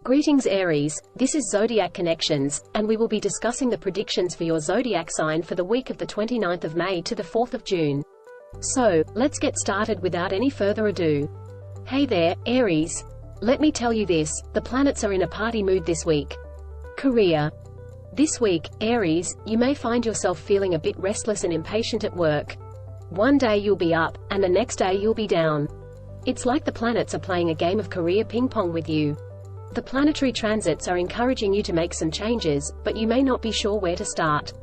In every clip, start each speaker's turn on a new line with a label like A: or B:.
A: Greetings Aries, this is Zodiac Connections, and we will be discussing the predictions for your zodiac sign for the week of the 29th of May to the 4th of June. So, let's get started without any further ado. Hey there, Aries. Let me tell you this, the planets are in a party mood this week. Career. This week, Aries, you may find yourself feeling a bit restless and impatient at work. One day you'll be up, and the next day you'll be down. It's like the planets are playing a game of career ping-pong with you. The planetary transits are encouraging you to make some changes, but you may not be sure where to start.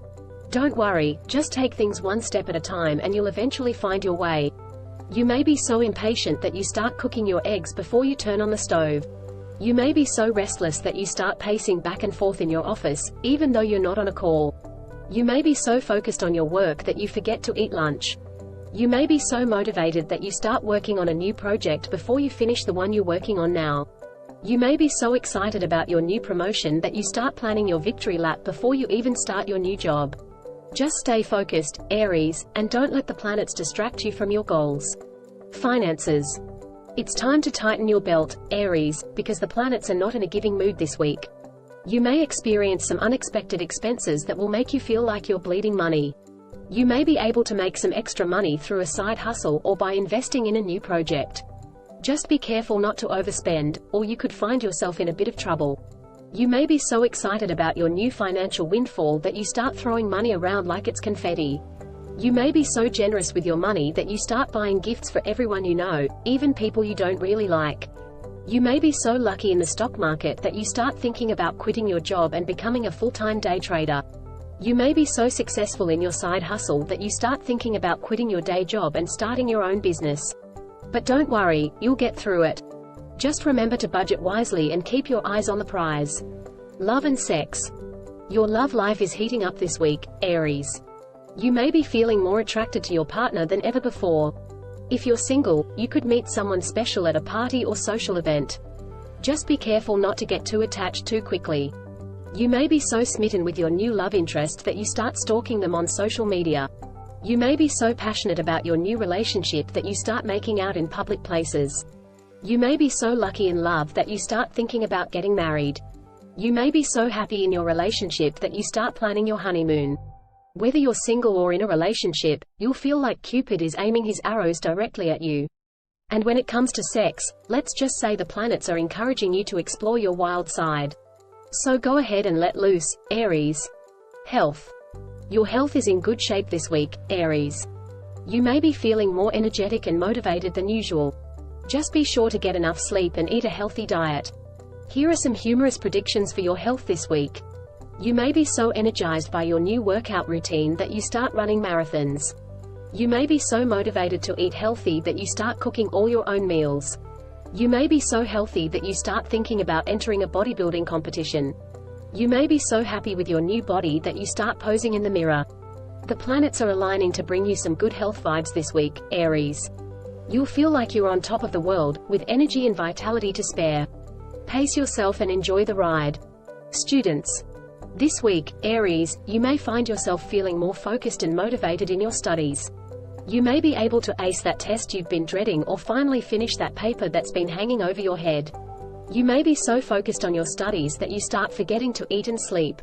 A: Don't worry, just take things one step at a time and you'll eventually find your way. You may be so impatient that you start cooking your eggs before you turn on the stove. You may be so restless that you start pacing back and forth in your office, even though you're not on a call. You may be so focused on your work that you forget to eat lunch. You may be so motivated that you start working on a new project before you finish the one you're working on now. You may be so excited about your new promotion that you start planning your victory lap before you even start your new job. Just stay focused, Aries, and don't let the planets distract you from your goals. Finances. It's time to tighten your belt, Aries, because the planets are not in a giving mood this week. You may experience some unexpected expenses that will make you feel like you're bleeding money. You may be able to make some extra money through a side hustle or by investing in a new project. Just be careful not to overspend, or you could find yourself in a bit of trouble. You may be so excited about your new financial windfall that you start throwing money around like it's confetti. You may be so generous with your money that you start buying gifts for everyone you know, even people you don't really like. You may be so lucky in the stock market that you start thinking about quitting your job and becoming a full-time day trader. You may be so successful in your side hustle that you start thinking about quitting your day job and starting your own business. But don't worry, you'll get through it. Just remember to budget wisely and keep your eyes on the prize. Love and sex. Your love life is heating up this week, Aries. You may be feeling more attracted to your partner than ever before. If you're single, you could meet someone special at a party or social event. Just be careful not to get too attached too quickly. You may be so smitten with your new love interest that you start stalking them on social media. You may be so passionate about your new relationship that you start making out in public places. You may be so lucky in love that you start thinking about getting married. You may be so happy in your relationship that you start planning your honeymoon. Whether you're single or in a relationship, you'll feel like Cupid is aiming his arrows directly at you. And when it comes to sex, let's just say the planets are encouraging you to explore your wild side. So go ahead and let loose, Aries. Health. Your health is in good shape this week, Aries. You may be feeling more energetic and motivated than usual. Just be sure to get enough sleep and eat a healthy diet. Here are some humorous predictions for your health this week. You may be so energized by your new workout routine that you start running marathons. You may be so motivated to eat healthy that you start cooking all your own meals. You may be so healthy that you start thinking about entering a bodybuilding competition. You may be so happy with your new body that you start posing in the mirror. The planets are aligning to bring you some good health vibes this week, Aries. You'll feel like you're on top of the world, with energy and vitality to spare. Pace yourself and enjoy the ride. Students. This week, Aries, you may find yourself feeling more focused and motivated in your studies. You may be able to ace that test you've been dreading or finally finish that paper that's been hanging over your head. You may be so focused on your studies that you start forgetting to eat and sleep.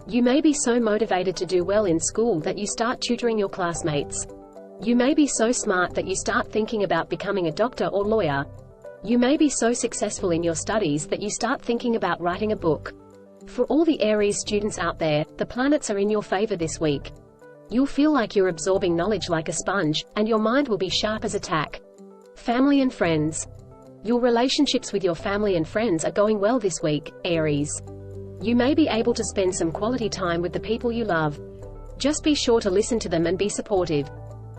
A: You may be so motivated to do well in school that you start tutoring your classmates. You may be so smart that you start thinking about becoming a doctor or lawyer. You may be so successful in your studies that you start thinking about writing a book. For all the Aries students out there, the planets are in your favor this week. You'll feel like you're absorbing knowledge like a sponge, and your mind will be sharp as a tack. Family and friends. Your relationships with your family and friends are going well this week, Aries. You may be able to spend some quality time with the people you love. Just be sure to listen to them and be supportive.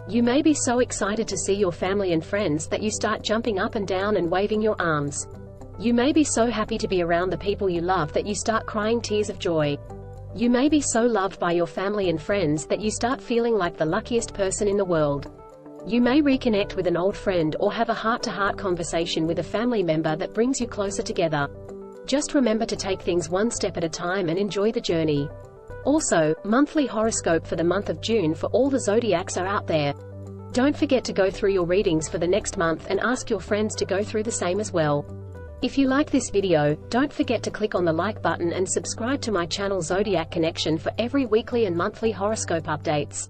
A: You may be so excited to see your family and friends that you start jumping up and down and waving your arms. You may be so happy to be around the people you love that you start crying tears of joy. You may be so loved by your family and friends that you start feeling like the luckiest person in the world. You may reconnect with an old friend or have a heart-to-heart conversation with a family member that brings you closer together. Just remember to take things one step at a time and enjoy the journey. Also, monthly horoscope for the month of June for all the zodiacs are out there. Don't forget to go through your readings for the next month and ask your friends to go through the same as well. If you like this video, don't forget to click on the like button and subscribe to my channel Zodiac Connection for every weekly and monthly horoscope updates.